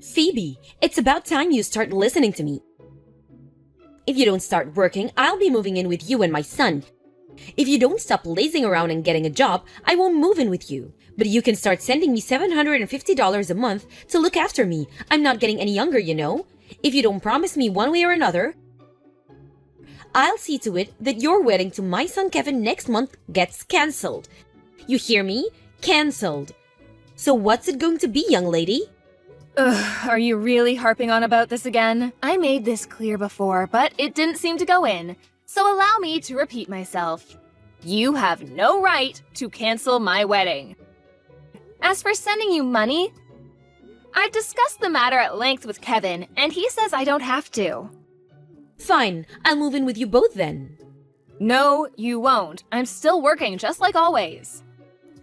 Phoebe, it's about time you start listening to me. If you don't start working, I'll be moving in with you and my son. If you don't stop lazing around and getting a job, I won't move in with you. But you can start sending me $750 a month to look after me. I'm not getting any younger, you know. If you don't promise me one way or another, I'll see to it that your wedding to my son Kevin next month gets cancelled. You hear me? Cancelled. So what's it going to be, young lady? Ugh, are you really harping on about this again? I made this clear before, but it didn't seem to go in. So allow me to repeat myself. You have no right to cancel my wedding. As for sending you money, I've discussed the matter at length with Kevin, and he says I don't have to. Fine, I'll move in with you both then. No, you won't. I'm still working just like always.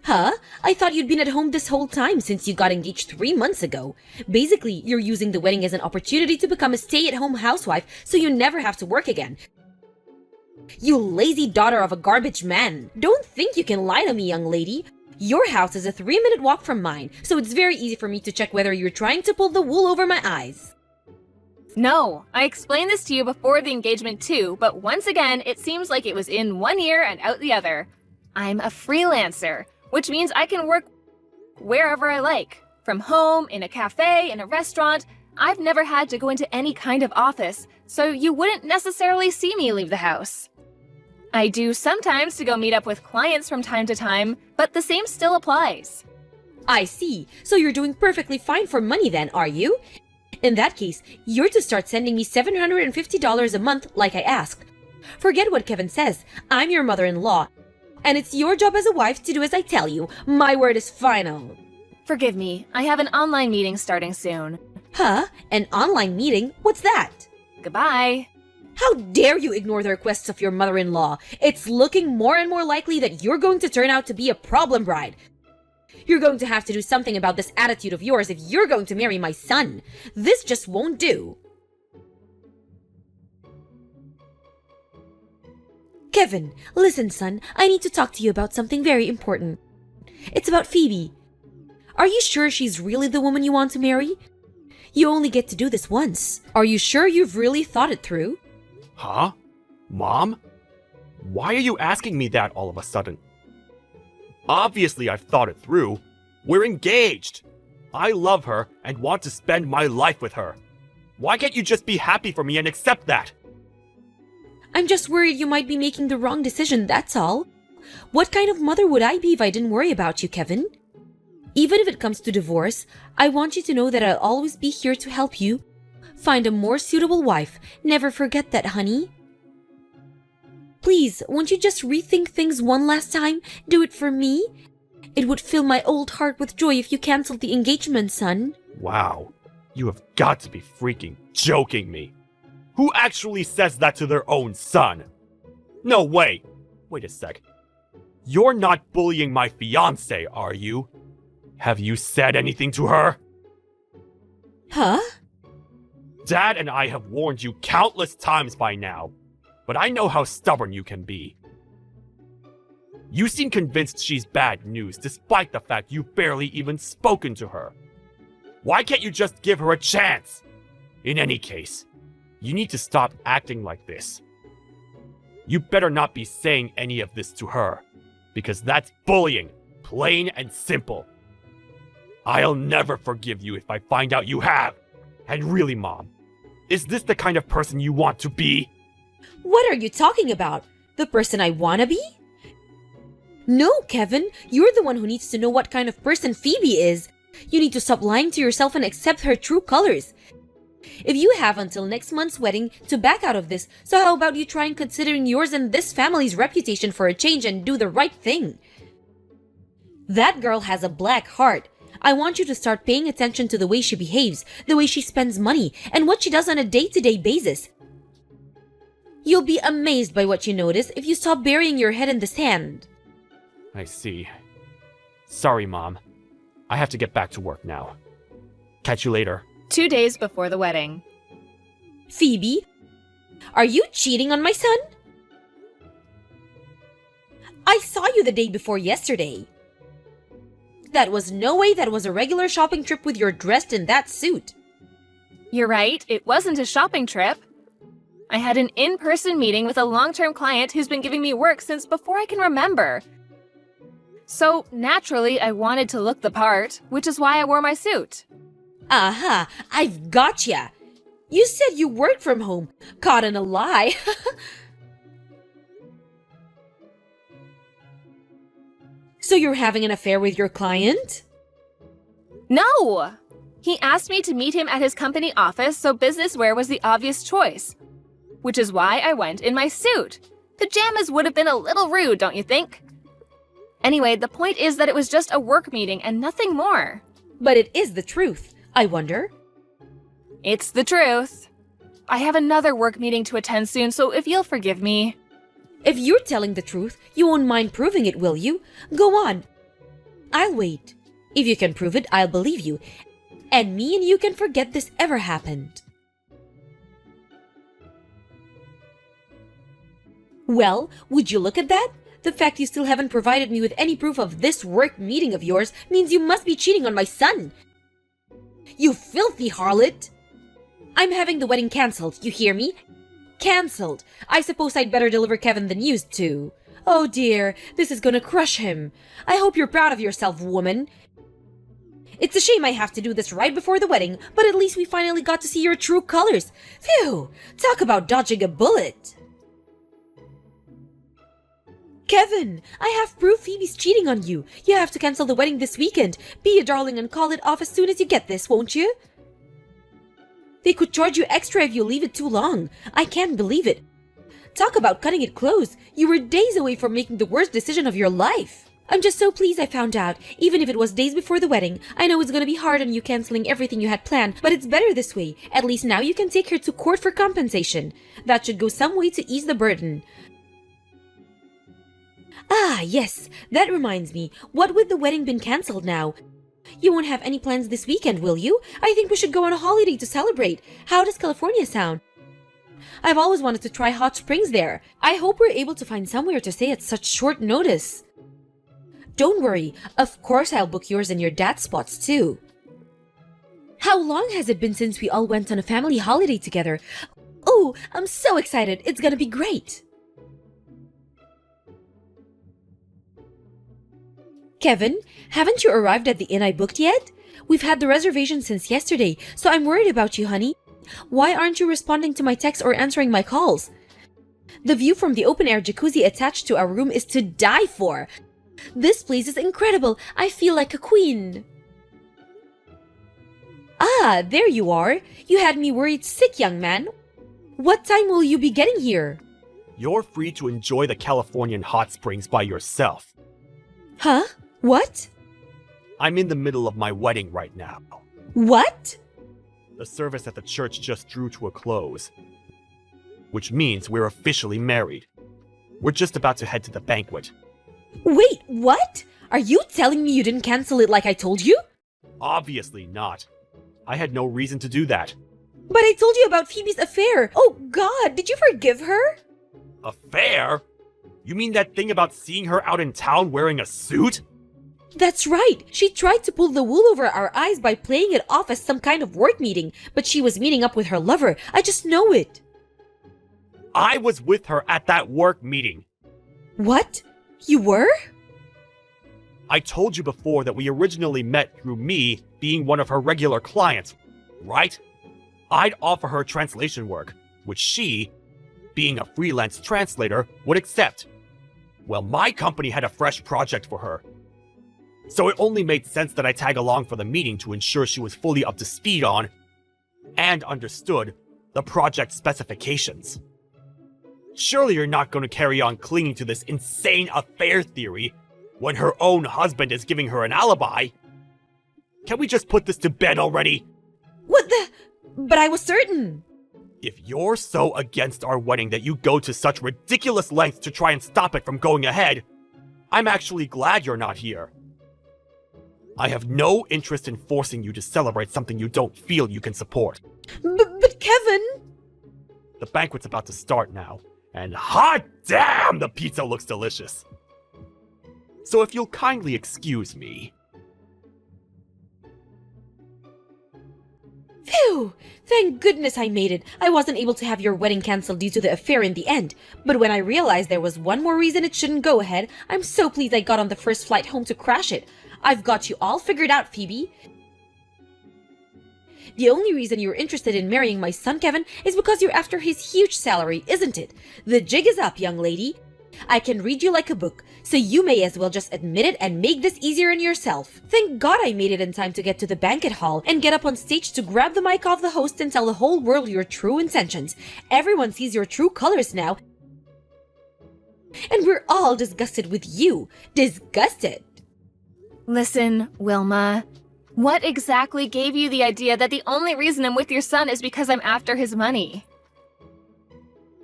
Huh? I thought you'd been at home this whole time since you got engaged 3 months ago. Basically, you're using the wedding as an opportunity to become a stay-at-home housewife so you never have to work again. You lazy daughter of a garbage man. Don't think you can lie to me, young lady. Your house is a 3-minute walk from mine, so it's very easy for me to check whether you're trying to pull the wool over my eyes. No, I explained this to you before the engagement too, but once again, it seems like it was in one ear and out the other. I'm a freelancer, which means I can work wherever I like. From home, in a cafe, in a restaurant. I've never had to go into any kind of office, so you wouldn't necessarily see me leave the house. I do sometimes to go meet up with clients from time to time, but the same still applies. I see. So you're doing perfectly fine for money then, are you? In that case, you're to start sending me $750 a month like I asked. Forget what Kevin says. I'm your mother-in-law. And it's your job as a wife to do as I tell you. My word is final. Forgive me, I have an online meeting starting soon. Huh? An online meeting? What's that? Goodbye. How dare you ignore the requests of your mother-in-law? It's looking more and more likely that you're going to turn out to be a problem bride. You're going to have to do something about this attitude of yours if you're going to marry my son. This just won't do. Kevin, listen, son. I need to talk to you about something very important. It's about Phoebe. Are you sure she's really the woman you want to marry? You only get to do this once. Are you sure you've really thought it through? Huh? Mom? Why are you asking me that all of a sudden? Obviously, I've thought it through. We're engaged. I love her and want to spend my life with her. Why can't you just be happy for me and accept that? I'm just worried you might be making the wrong decision, that's all. What kind of mother would I be if I didn't worry about you, Kevin? Even if it comes to divorce, I want you to know that I'll always be here to help you. Find a more suitable wife. Never forget that, honey. Please, won't you just rethink things one last time? Do it for me? It would fill my old heart with joy if you canceled the engagement, son. Wow, you have got to be freaking joking me. Who actually says that to their own son? No, wait a sec. You're not bullying my fiancé, are you? Have you said anything to her? Huh? Dad and I have warned you countless times by now, but I know how stubborn you can be. You seem convinced she's bad news despite the fact you've barely even spoken to her. Why can't you just give her a chance? In any case, you need to stop acting like this. You better not be saying any of this to her, because that's bullying, plain and simple. I'll never forgive you if I find out you have. And really, Mom, is this the kind of person you want to be? What are you talking about? The person I want to be? No, Kevin, you're the one who needs to know what kind of person Phoebe is. You need to stop lying to yourself and accept her true colors. If you have until next month's wedding to back out of this, so how about you try and considering yours and this family's reputation for a change and do the right thing? That girl has a black heart. I want you to start paying attention to the way she behaves, the way she spends money, and what she does on a day-to-day basis. You'll be amazed by what you notice if you stop burying your head in the sand. I see. Sorry, Mom. I have to get back to work now. Catch you later. 2 days before the wedding. Phoebe, are you cheating on my son? I saw you the day before yesterday. That was no way that was a regular shopping trip with your dressed in that suit. You're right, it wasn't a shopping trip. I had an in-person meeting with a long-term client who's been giving me work since before I can remember. So, naturally, I wanted to look the part, which is why I wore my suit. Aha, I've gotcha. You said you worked from home. Caught in a lie. So you're having an affair with your client? No! He asked me to meet him at his company office, so business wear was the obvious choice. Which is why I went in my suit. Pajamas would have been a little rude, don't you think? Anyway, the point is that it was just a work meeting and nothing more. But it is the truth. I wonder. It's the truth. I have another work meeting to attend soon, so if you'll forgive me. If you're telling the truth, you won't mind proving it, will you? Go on. I'll wait. If you can prove it, I'll believe you. And me and you can forget this ever happened. Well, would you look at that? The fact you still haven't provided me with any proof of this work meeting of yours means you must be cheating on my son. You filthy harlot! I'm having the wedding cancelled, you hear me? Cancelled. I suppose I'd better deliver Kevin the news too. Oh dear, this is gonna crush him. I hope you're proud of yourself, woman. It's a shame I have to do this right before the wedding, but at least we finally got to see your true colors. Phew! Talk about dodging a bullet. Kevin, I have proof Phoebe's cheating on you. You have to cancel the wedding this weekend. Be a darling and call it off as soon as you get this, won't you? They could charge you extra if you leave it too long. I can't believe it. Talk about cutting it close. You were days away from making the worst decision of your life. I'm just so pleased I found out. Even if it was days before the wedding, I know it's gonna be hard on you canceling everything you had planned, but it's better this way. At least now you can take her to court for compensation. That should go some way to ease the burden. Ah, yes, that reminds me. What with the wedding been cancelled now? You won't have any plans this weekend, will you? I think we should go on a holiday to celebrate. How does California sound? I've always wanted to try hot springs there. I hope we're able to find somewhere to stay at such short notice. Don't worry, of course I'll book yours and your dad's spots too. How long has it been since we all went on a family holiday together? Oh, I'm so excited. It's gonna be great. Kevin, haven't you arrived at the inn I booked yet? We've had the reservation since yesterday, so I'm worried about you, honey. Why aren't you responding to my texts or answering my calls? The view from the open-air jacuzzi attached to our room is to die for. This place is incredible. I feel like a queen. Ah, there you are. You had me worried sick, young man. What time will you be getting here? You're free to enjoy the Californian hot springs by yourself. Huh? What? I'm in the middle of my wedding right now. What? The service at the church just drew to a close, which means we're officially married. We're just about to head to the banquet. Wait, what? Are you telling me you didn't cancel it like I told you? Obviously not. I had no reason to do that. But I told you about Phoebe's affair. Oh God, did you forgive her? Affair? You mean that thing about seeing her out in town wearing a suit? That's right. She tried to pull the wool over our eyes by playing it off as some kind of work meeting, but she was meeting up with her lover. I just know it. I was with her at that work meeting. What? You were? I told you before that we originally met through me being one of her regular clients, right? I'd offer her translation work, which she, being a freelance translator, would accept. Well, my company had a fresh project for her. So it only made sense that I tag along for the meeting to ensure she was fully up to speed on, and understood, the project specifications. Surely you're not going to carry on clinging to this insane affair theory when her own husband is giving her an alibi. Can we just put this to bed already? What the? But I was certain. If you're so against our wedding that you go to such ridiculous lengths to try and stop it from going ahead, I'm actually glad you're not here. I have no interest in forcing you to celebrate something you don't feel you can support. But Kevin... The banquet's about to start now, and hot damn, the pizza looks delicious. So if you'll kindly excuse me... Phew! Thank goodness I made it. I wasn't able to have your wedding canceled due to the affair in the end. But when I realized there was one more reason it shouldn't go ahead, I'm so pleased I got on the first flight home to crash it. I've got you all figured out, Phoebe. The only reason you're interested in marrying my son Kevin is because you're after his huge salary, isn't it? The jig is up, young lady. I can read you like a book, so you may as well just admit it and make this easier on yourself. Thank God I made it in time to get to the banquet hall and get up on stage to grab the mic off the host and tell the whole world your true intentions. Everyone sees your true colors now, and we're all disgusted with you. Disgusted. Listen, Wilma. What exactly gave you the idea that the only reason I'm with your son is because I'm after his money?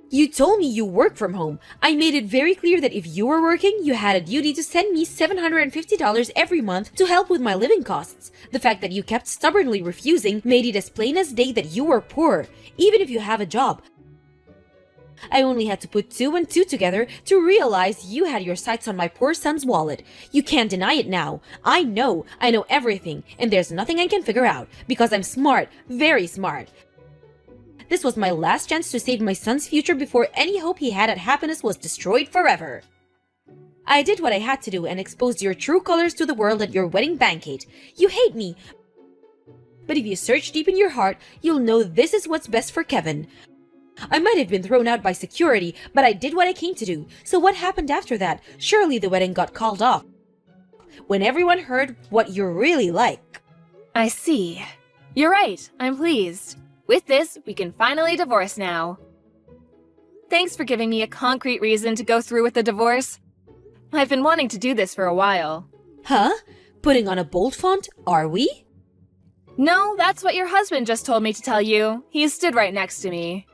You told me you work from home. I made it very clear that if you were working, you had a duty to send me $750 every month to help with my living costs. The fact that you kept stubbornly refusing made it as plain as day that you were poor, even if you have a job. I only had to put 2 and 2 together to realize you had your sights on my poor son's wallet. You can't deny it now. I know everything, and there's nothing I can figure out, because I'm smart, very smart. This was my last chance to save my son's future before any hope he had at happiness was destroyed forever. I did what I had to do and exposed your true colors to the world at your wedding banquet. You hate me, but if you search deep in your heart, you'll know this is what's best for Kevin. I might have been thrown out by security, but I did what I came to do. So what happened after that? Surely the wedding got called off when everyone heard what you're really like. I see. You're right. I'm pleased. With this, we can finally divorce now. Thanks for giving me a concrete reason to go through with the divorce. I've been wanting to do this for a while. Huh? Putting on a bold font, are we? No, that's what your husband just told me to tell you. He stood right next to me.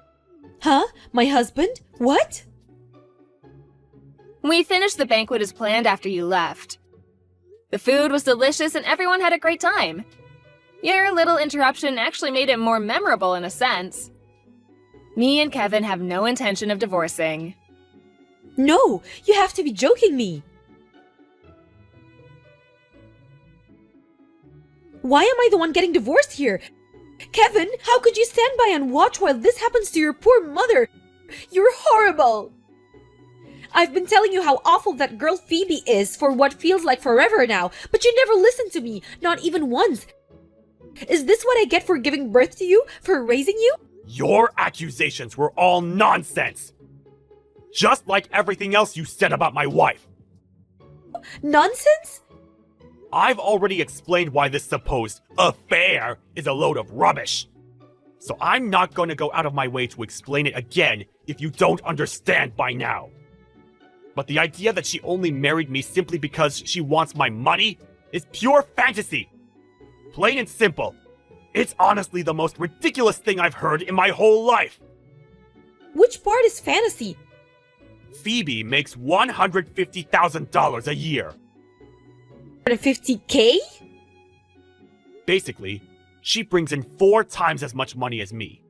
Huh? My husband? What? We finished the banquet as planned after you left. The food was delicious and everyone had a great time. Your little interruption actually made it more memorable in a sense. Me and Kevin have no intention of divorcing. No, you have to be joking me. Why am I the one getting divorced here? Kevin, how could you stand by and watch while this happens to your poor mother? You're horrible. I've been telling you how awful that girl Phoebe is for what feels like forever now, but you never listened to me, not even once. Is this what I get for giving birth to you, for raising you? Your accusations were all nonsense! Just like everything else you said about my wife. Nonsense? I've already explained why this supposed affair is a load of rubbish. So I'm not going to go out of my way to explain it again if you don't understand by now. But the idea that she only married me simply because she wants my money is pure fantasy. Plain and simple. It's honestly the most ridiculous thing I've heard in my whole life. Which part is fantasy? Phoebe makes $150,000 a year. 150K? Basically, she brings in 4 times as much money as me.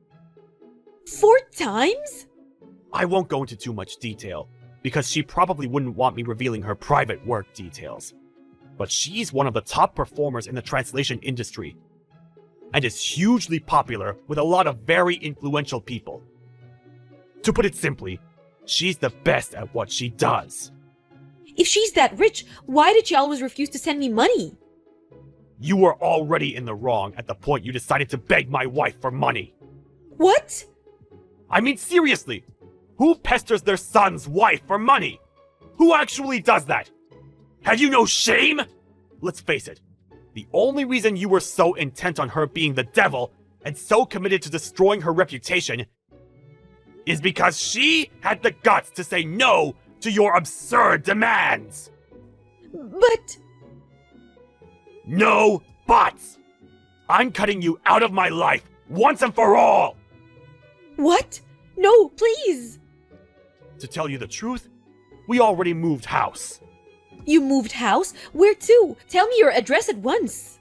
4 times? I won't go into too much detail, because she probably wouldn't want me revealing her private work details. But she's one of the top performers in the translation industry, and is hugely popular with a lot of very influential people. To put it simply, she's the best at what she does. If she's that rich, why did she always refuse to send me money? You were already in the wrong at the point you decided to beg my wife for money. What? I mean, seriously, who pesters their son's wife for money? Who actually does that? Have you no shame? Let's face it, the only reason you were so intent on her being the devil and so committed to destroying her reputation is because she had the guts to say no to your absurd demands. But... No buts! I'm cutting you out of my life once and for all! What? No, please! To tell you the truth, we already moved house. You moved house? Where to? Tell me your address at once.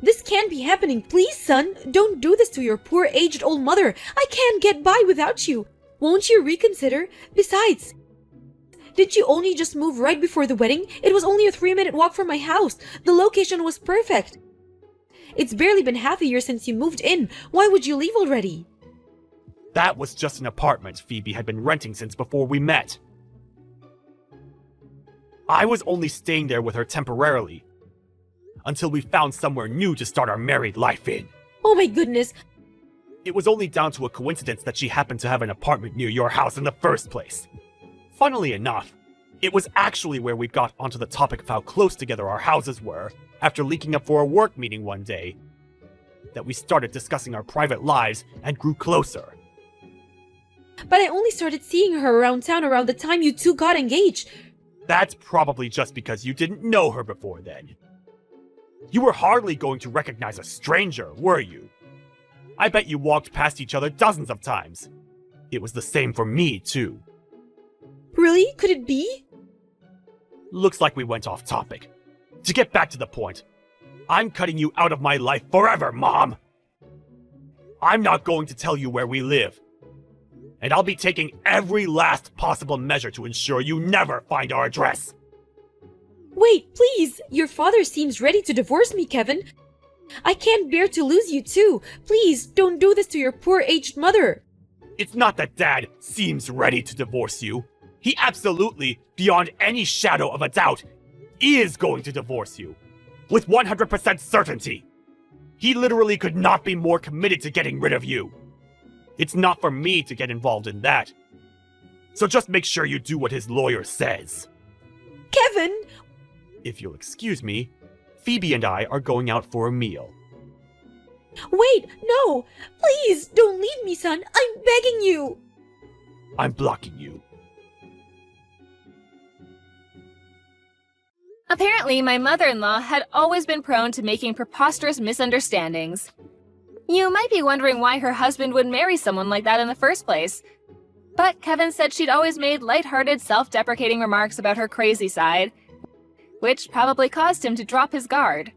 This can't be happening. Please, son, don't do this to your poor aged old mother. I can't get by without you. Won't you reconsider? Besides, did you only just move right before the wedding? It was only a 3-minute walk from my house. The location was perfect. It's barely been half a year since you moved in. Why would you leave already? That was just an apartment Phoebe had been renting since before we met. I was only staying there with her temporarily, until we found somewhere new to start our married life in. Oh my goodness. It was only down to a coincidence that she happened to have an apartment near your house in the first place. Funnily enough, it was actually where we got onto the topic of how close together our houses were after linking up for a work meeting one day that we started discussing our private lives and grew closer. But I only started seeing her around town around the time you two got engaged. That's probably just because you didn't know her before then. You were hardly going to recognize a stranger, were you? I bet you walked past each other dozens of times. It was the same for me, too. Really? Could it be? Looks like we went off topic. To get back to the point, I'm cutting you out of my life forever, Mom! I'm not going to tell you where we live. And I'll be taking every last possible measure to ensure you never find our address. Wait, please! Your father seems ready to divorce me, Kevin. I can't bear to lose you too. Please, don't do this to your poor aged mother. It's not that Dad seems ready to divorce you. He absolutely, beyond any shadow of a doubt, is going to divorce you. With 100% certainty. He literally could not be more committed to getting rid of you. It's not for me to get involved in that. So just make sure you do what his lawyer says. Kevin! If you'll excuse me, Phoebe and I are going out for a meal. Wait, no! Please, don't leave me, son! I'm begging you! I'm blocking you. Apparently, my mother-in-law had always been prone to making preposterous misunderstandings. You might be wondering why her husband would marry someone like that in the first place. But Kevin said she'd always made lighthearted, self-deprecating remarks about her crazy side, which probably caused him to drop his guard.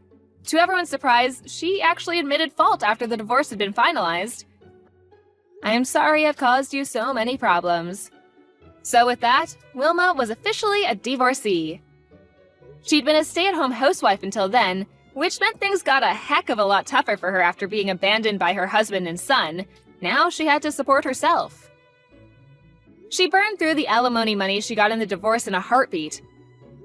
To everyone's surprise, she actually admitted fault after the divorce had been finalized. I am sorry I've caused you so many problems. So with that, Wilma was officially a divorcee. She'd been a stay-at-home housewife until then, which meant things got a heck of a lot tougher for her after being abandoned by her husband and son. Now she had to support herself. She burned through the alimony money she got in the divorce in a heartbeat,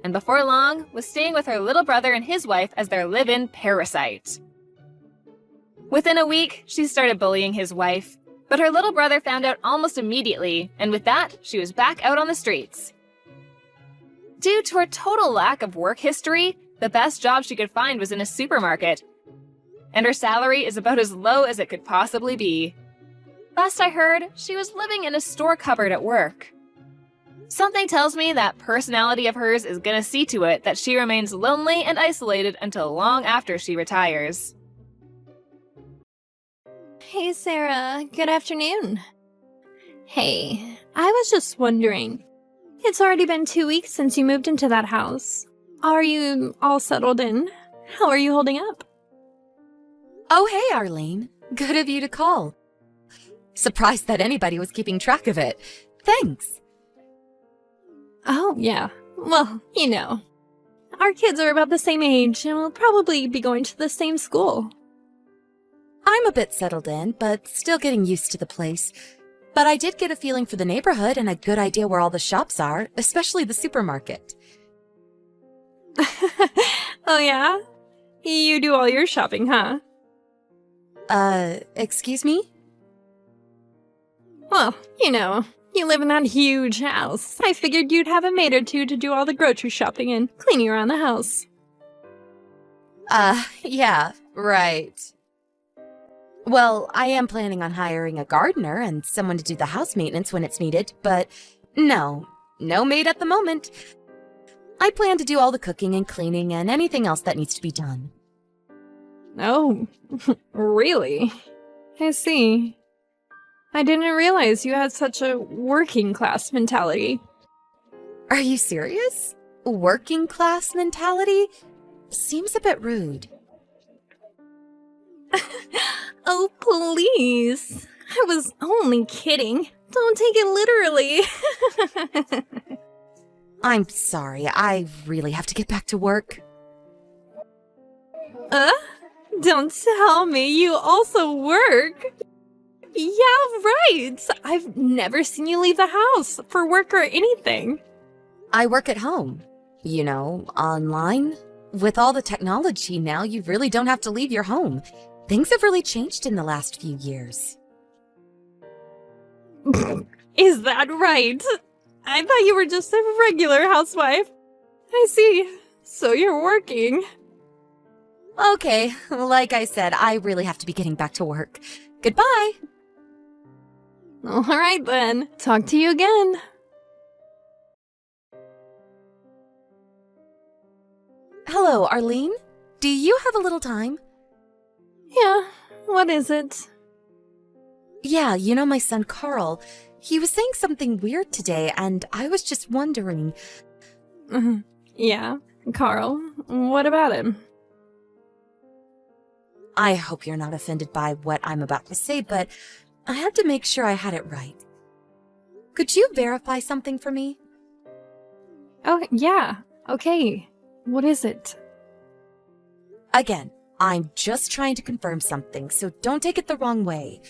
and before long was staying with her little brother and his wife as their live-in parasite. Within a week, she started bullying his wife, but her little brother found out almost immediately, and with that, she was back out on the streets. Due to her total lack of work history, the best job she could find was in a supermarket, and her salary is about as low as it could possibly be. Last I heard, she was living in a store cupboard at work. Something tells me that personality of hers is gonna see to it that she remains lonely and isolated until long after she retires. Hey, Sarah. Good afternoon. Hey, I was just wondering. It's already been 2 weeks since you moved into that house. Are you all settled in? How are you holding up? Oh, hey, Arlene. Good of you to call. Surprised that anybody was keeping track of it. Thanks. Oh, yeah. Well, you know. Our kids are about the same age and will probably be going to the same school. I'm a bit settled in, but still getting used to the place. But I did get a feeling for the neighborhood and a good idea where all the shops are, especially the supermarket. Oh, yeah? You do all your shopping, huh? Excuse me? Well, you know, you live in that huge house. I figured you'd have a maid or two to do all the grocery shopping and cleaning around the house. Yeah, right. Well, I am planning on hiring a gardener and someone to do the house maintenance when it's needed, but no maid at the moment. I plan to do all the cooking and cleaning and anything else that needs to be done. Oh, really? I see. I didn't realize you had such a working class mentality. Are you serious? Working class mentality? Seems a bit rude. Oh, please. I was only kidding. Don't take it literally. I'm sorry, I really have to get back to work. Don't tell me you also work. Yeah, right. I've never seen you leave the house for work or anything. I work at home. You know, online. With all the technology now, you really don't have to leave your home. Things have really changed in the last few years. Is that right? I thought you were just a regular housewife. I see. So you're working. Okay, like I said, I really have to be getting back to work. Goodbye! All right then. Talk to you again. Hello, Arlene? Do you have a little time? Yeah, what is it? Yeah, you know my son Carl. He was saying something weird today, and I was just wondering... Yeah, Carl. What about him? I hope you're not offended by what I'm about to say, but I had to make sure I had it right. Could you verify something for me? Oh, yeah. Okay. What is it? Again, I'm just trying to confirm something, so don't take it the wrong way.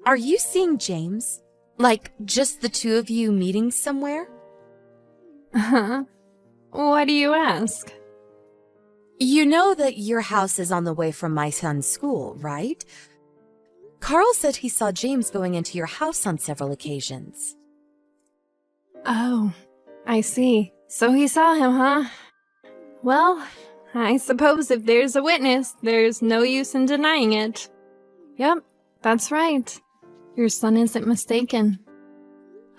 Are you seeing James? Like, just the two of you meeting somewhere? Huh? Why do you ask? You know that your house is on the way from my son's school, right? Carl said he saw James going into your house on several occasions. Oh, I see. So he saw him, huh? Well, I suppose if there's a witness, there's no use in denying it. Yep, that's right. Your son isn't mistaken.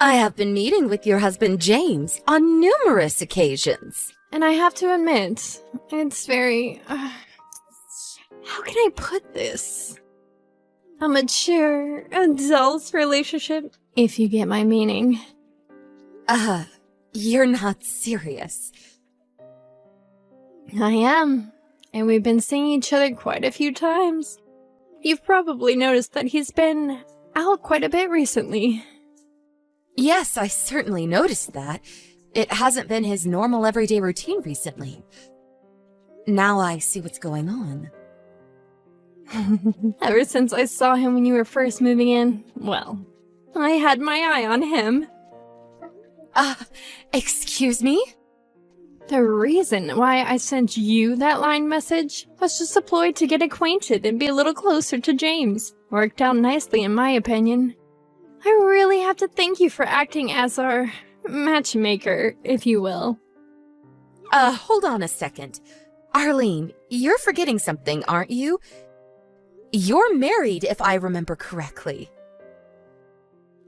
I have been meeting with your husband James on numerous occasions. And I have to admit, it's very... how can I put this? A mature, adult relationship, if you get my meaning. You're not serious. I am, and we've been seeing each other quite a few times. You've probably noticed that he's been out quite a bit recently. Yes, I certainly noticed that. It hasn't been his normal everyday routine recently. Now I see what's going on. Ever since I saw him when you were first moving in, well, I had my eye on him. Excuse me? The reason why I sent you that line message was just a ploy to get acquainted and be a little closer to James. Worked out nicely in my opinion. I really have to thank you for acting as our matchmaker, if you will. Hold on a second. Arlene, you're forgetting something, aren't you? You're married, if I remember correctly.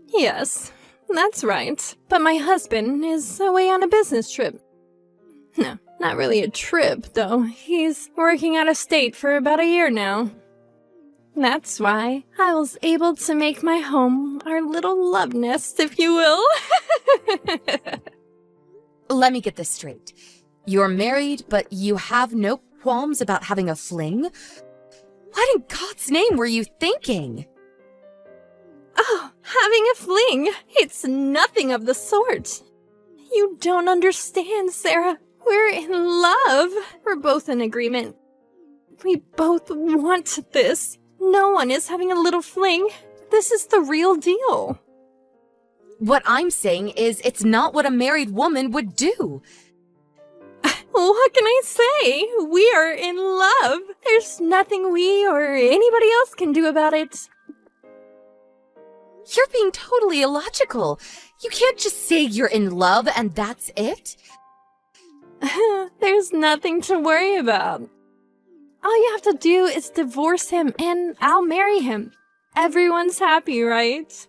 Yes, that's right. But my husband is away on a business trip. No, not really a trip, though. He's working out of state for about a year now. That's why I was able to make my home our little love nest, if you will. Let me get this straight. You're married, but you have no qualms about having a fling? What in God's name were you thinking? Oh, having a fling? It's nothing of the sort. You don't understand, Sarah. We're in love. We're both in agreement. We both want this. No one is having a little fling. This is the real deal. What I'm saying is it's not what a married woman would do. What can I say? We are in love. There's nothing we or anybody else can do about it. You're being totally illogical. You can't just say you're in love and that's it. There's nothing to worry about. All you have to do is divorce him and I'll marry him. Everyone's happy, right?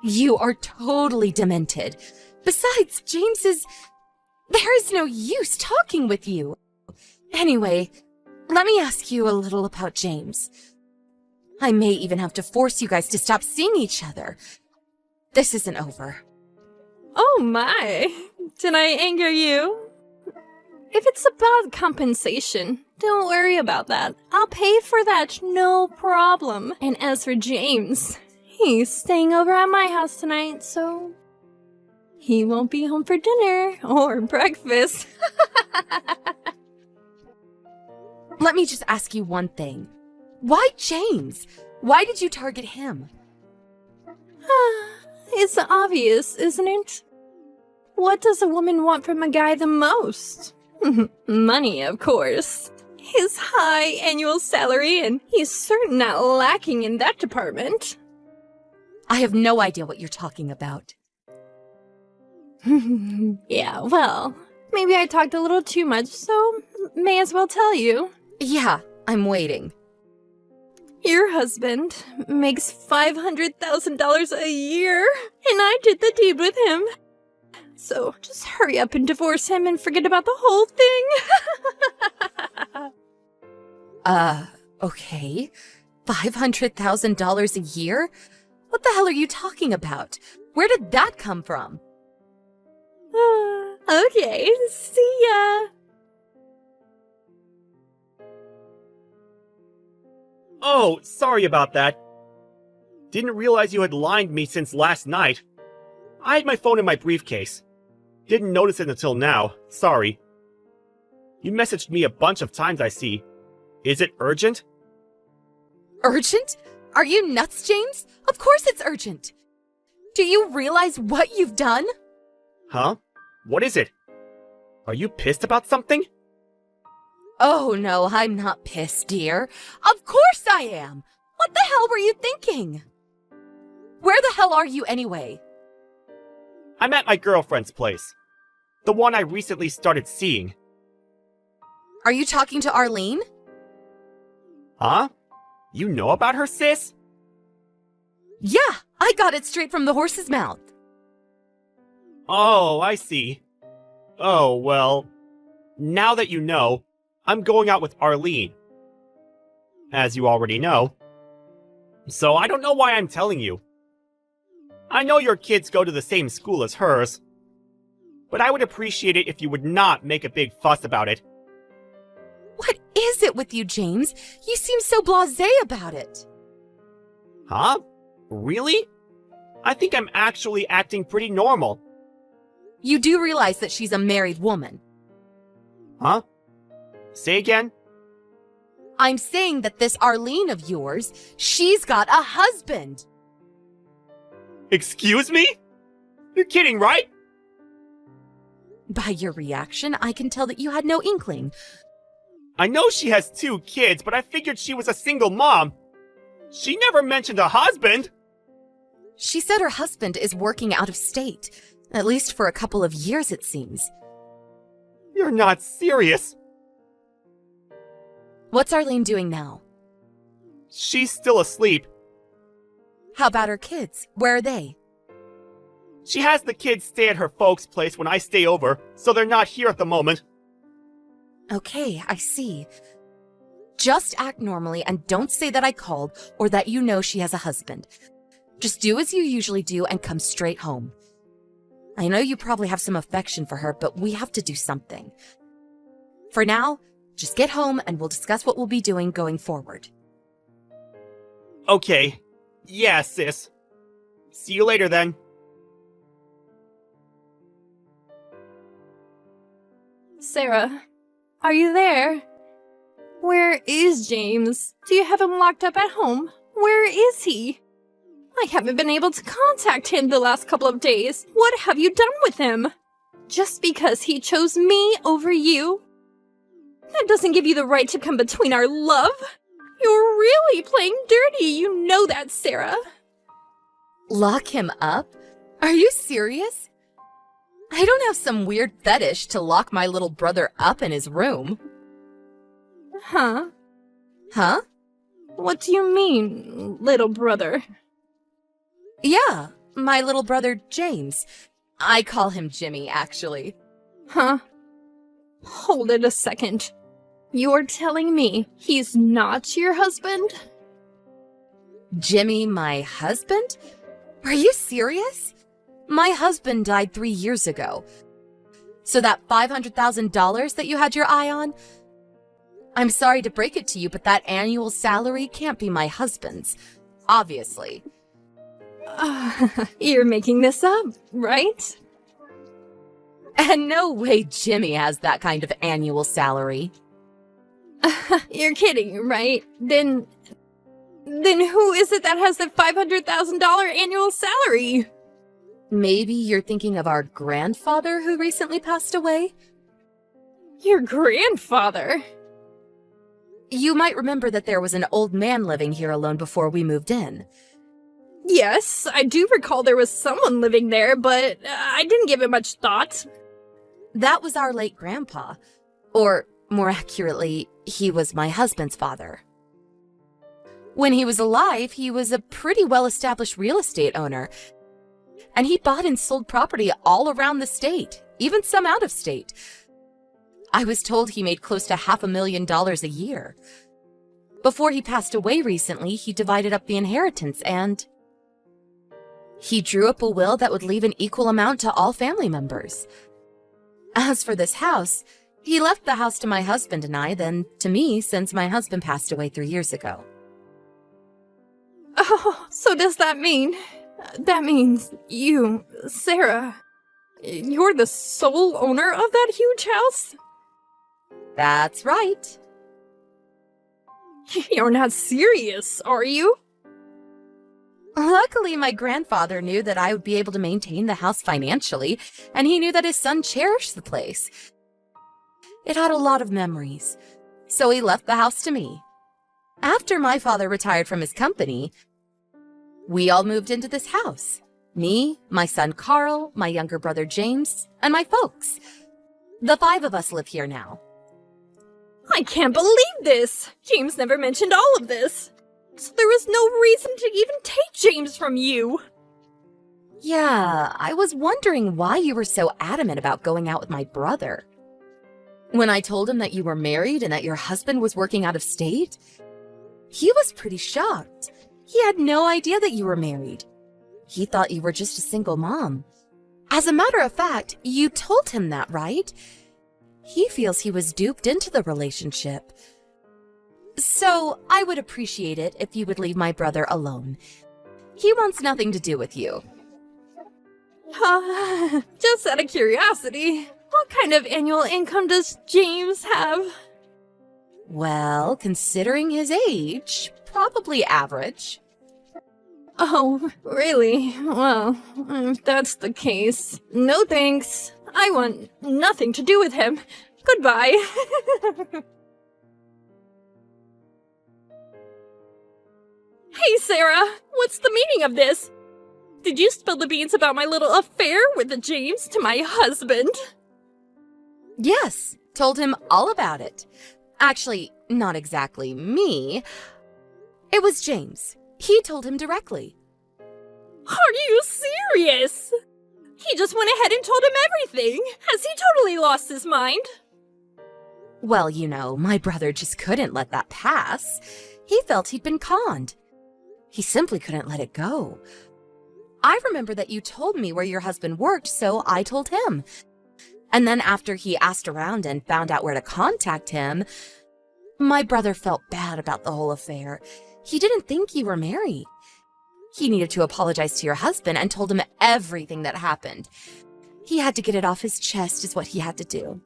You are totally demented. Besides, there is no use talking with you. Anyway, let me ask you a little about James. I may even have to force you guys to stop seeing each other. This isn't over. Oh my! Did I anger you? If it's about compensation, don't worry about that. I'll pay for that, no problem. And as for James, he's staying over at my house tonight, so he won't be home for dinner or breakfast. Let me just ask you one thing. Why James? Why did you target him? It's obvious, isn't it? What does a woman want from a guy the most? Money, of course. His high annual salary, and he's certain not lacking in that department. I have no idea what you're talking about. Yeah, well, maybe I talked a little too much, so may as well tell you. Yeah, I'm waiting. Your husband makes $500,000 a year, and I did the deed with him. So just hurry up and divorce him and forget about the whole thing. Okay. $500,000 a year? What the hell are you talking about? Where did that come from? Okay, see ya. Oh, sorry about that. Didn't realize you had lined me since last night. I had my phone in my briefcase. Didn't notice it until now. Sorry. You messaged me a bunch of times, I see. Is it urgent? Urgent? Are you nuts, James? Of course it's urgent. Do you realize what you've done? Huh? What is it? Are you pissed about something? Oh no, I'm not pissed, dear. Of course I am! What the hell were you thinking? Where the hell are you anyway? I'm at my girlfriend's place. The one I recently started seeing. Are you talking to Arlene? Huh? You know about her, sis? Yeah, I got it straight from the horse's mouth. Oh, I see. Oh, well. Now that you know, I'm going out with Arlene. As you already know. So I don't know why I'm telling you. I know your kids go to the same school as hers. But I would appreciate it if you would not make a big fuss about it. What is it with you, James? You seem so blasé about it. Huh? Really? I think I'm actually acting pretty normal. You do realize that she's a married woman. Huh? Say again? I'm saying that this Arlene of yours, she's got a husband. Excuse me? You're kidding, right? By your reaction, I can tell that you had no inkling. I know she has 2 kids, but I figured she was a single mom. She never mentioned a husband. She said her husband is working out of state. At least for a couple of years, it seems. You're not serious. What's Arlene doing now? She's still asleep. How about her kids? Where are they? She has the kids stay at her folks' place when I stay over, so they're not here at the moment. Okay, I see. Just act normally and don't say that I called or that you know she has a husband. Just do as you usually do and come straight home. I know you probably have some affection for her, but we have to do something. For now, just get home and we'll discuss what we'll be doing going forward. Okay. Yeah, sis. See you later then. Sarah, are you there? Where is James? Do you have him locked up at home? Where is he? I haven't been able to contact him the last couple of days. What have you done with him? Just because he chose me over you? That doesn't give you the right to come between our love. You're really playing dirty, you know that, Sarah. Lock him up? Are you serious? I don't have some weird fetish to lock my little brother up in his room. Huh? Huh? What do you mean, little brother? Yeah, my little brother James. I call him Jimmy, actually. Huh? Hold it a second. You're telling me he's not your husband? Jimmy, my husband? Are you serious? My husband died 3 years ago. So that $500,000 that you had your eye on? I'm sorry to break it to you, but that annual salary can't be my husband's. Obviously. You're making this up, right? And no way Jimmy has that kind of annual salary. You're kidding, right? Then who is it that has the $500,000 annual salary? Maybe you're thinking of our grandfather who recently passed away? Your grandfather? You might remember that there was an old man living here alone before we moved in. Yes, I do recall there was someone living there, but I didn't give it much thought. That was our late grandpa. Or, more accurately, he was my husband's father. When he was alive, he was a pretty well-established real estate owner, and he bought and sold property all around the state, even some out of state. I was told he made close to $500,000 a year. Before he passed away recently, he divided up the inheritance and he drew up a will that would leave an equal amount to all family members. As for this house, he left the house to my husband and I, then to me, since my husband passed away 3 years ago. Oh, so does that mean... That means you, Sarah, you're the sole owner of that huge house? That's right. You're not serious, are you? Luckily, my grandfather knew that I would be able to maintain the house financially, and he knew that his son cherished the place. It had a lot of memories, so he left the house to me. After my father retired from his company, we all moved into this house. Me, my son Carl, my younger brother James, and my folks. The 5 of us live here now. I can't believe this! James never mentioned all of this. So there was no reason to even take James from you. Yeah, I was wondering why you were so adamant about going out with my brother. When I told him that you were married and that your husband was working out of state, he was pretty shocked. He had no idea that you were married. He thought you were just a single mom. As a matter of fact, you told him that, right? He feels he was duped into the relationship. So, I would appreciate it if you would leave my brother alone. He wants nothing to do with you. Just out of curiosity, what kind of annual income does James have? Well, considering his age, probably average. Oh, really? Well, if that's the case, no thanks. I want nothing to do with him. Goodbye. Hey, Sarah, what's the meaning of this? Did you spill the beans about my little affair with James to my husband? Yes, told him all about it. Actually, not exactly me. It was James. He told him directly. Are you serious? He just went ahead and told him everything. Has he totally lost his mind? Well, you know, my brother just couldn't let that pass. He felt he'd been conned. He simply couldn't let it go. I remember that you told me where your husband worked, so I told him. And then after he asked around and found out where to contact him, my brother felt bad about the whole affair. He didn't think you were married. He needed to apologize to your husband and told him everything that happened. He had to get it off his chest is what he had to do.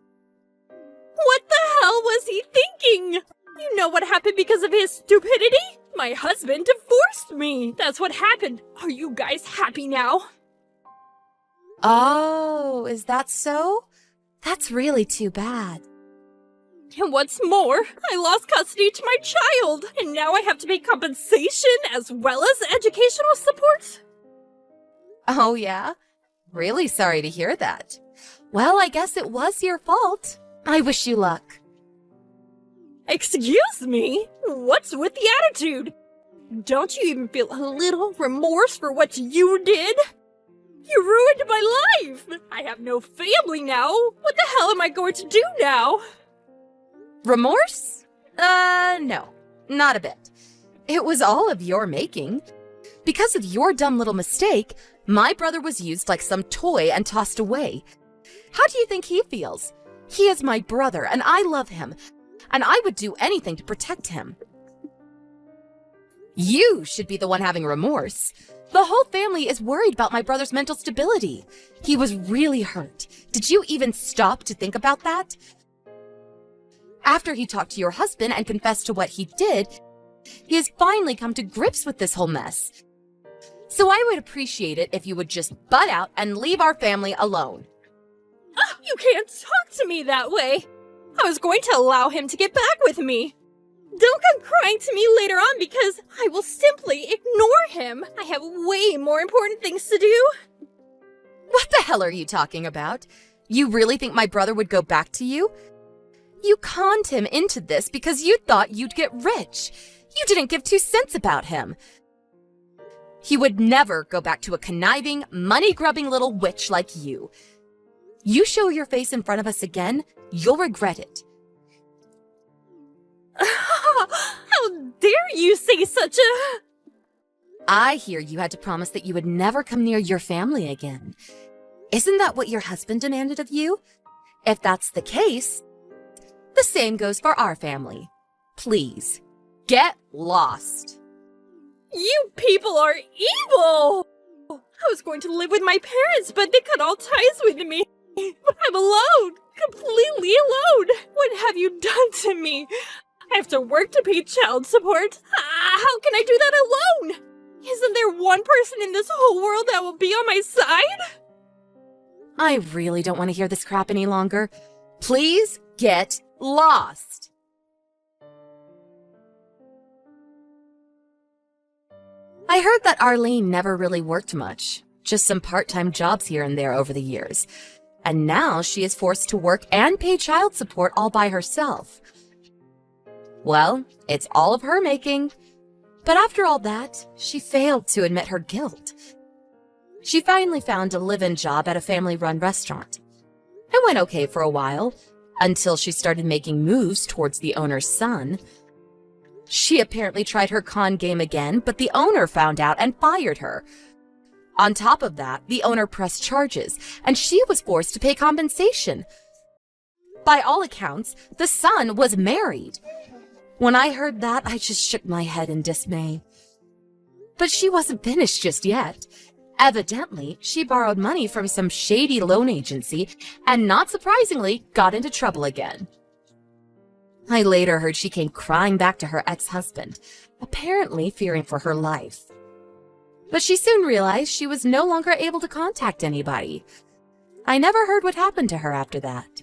What the hell was he thinking? You know what happened because of his stupidity? My husband divorced me. That's what happened. Are you guys happy now? Oh, is that so? That's really too bad. And what's more, I lost custody to my child, and now I have to pay compensation as well as educational support. Oh, yeah? Really sorry to hear that. Well, I guess it was your fault. I wish you luck. Excuse me? What's with the attitude? Don't you even feel a little remorse for what you did? You ruined my life! I have no family now! What the hell am I going to do now? Remorse? No, not a bit. It was all of your making. Because of your dumb little mistake, my brother was used like some toy and tossed away. How do you think he feels? He is my brother, and I love him, and I would do anything to protect him. You should be the one having remorse. The whole family is worried about my brother's mental stability. He was really hurt. Did you even stop to think about that? After he talked to your husband and confessed to what he did, he has finally come to grips with this whole mess. So I would appreciate it if you would just butt out and leave our family alone. You can't talk to me that way. I was going to allow him to get back with me. Don't come crying to me later on because I will simply ignore him. I have way more important things to do. What the hell are you talking about? You really think my brother would go back to you? You conned him into this because you thought you'd get rich. You didn't give 2 cents about him. He would never go back to a conniving, money-grubbing little witch like you. You show your face in front of us again, you'll regret it. How dare you say such a... I hear you had to promise that you would never come near your family again. Isn't that what your husband demanded of you? If that's the case, the same goes for our family. Please, get lost. You people are evil! I was going to live with my parents, but they cut all ties with me. I'm alone, completely alone. What have you done to me? I have to work to pay child support. How can I do that alone? Isn't there one person in this whole world that will be on my side? I really don't want to hear this crap any longer. Please get lost. I heard that Arlene never really worked much, just some part-time jobs here and there over the years. And now she is forced to work and pay child support all by herself. Well, it's all of her making. But after all that, she failed to admit her guilt. She finally found a live-in job at a family-run restaurant. It went okay for a while, until she started making moves towards the owner's son. She apparently tried her con game again, but the owner found out and fired her. On top of that, the owner pressed charges, and she was forced to pay compensation. By all accounts, the son was married. When I heard that, I just shook my head in dismay. But she wasn't finished just yet. Evidently, she borrowed money from some shady loan agency and, not surprisingly, got into trouble again. I later heard she came crying back to her ex-husband, apparently fearing for her life. But she soon realized she was no longer able to contact anybody. I never heard what happened to her after that.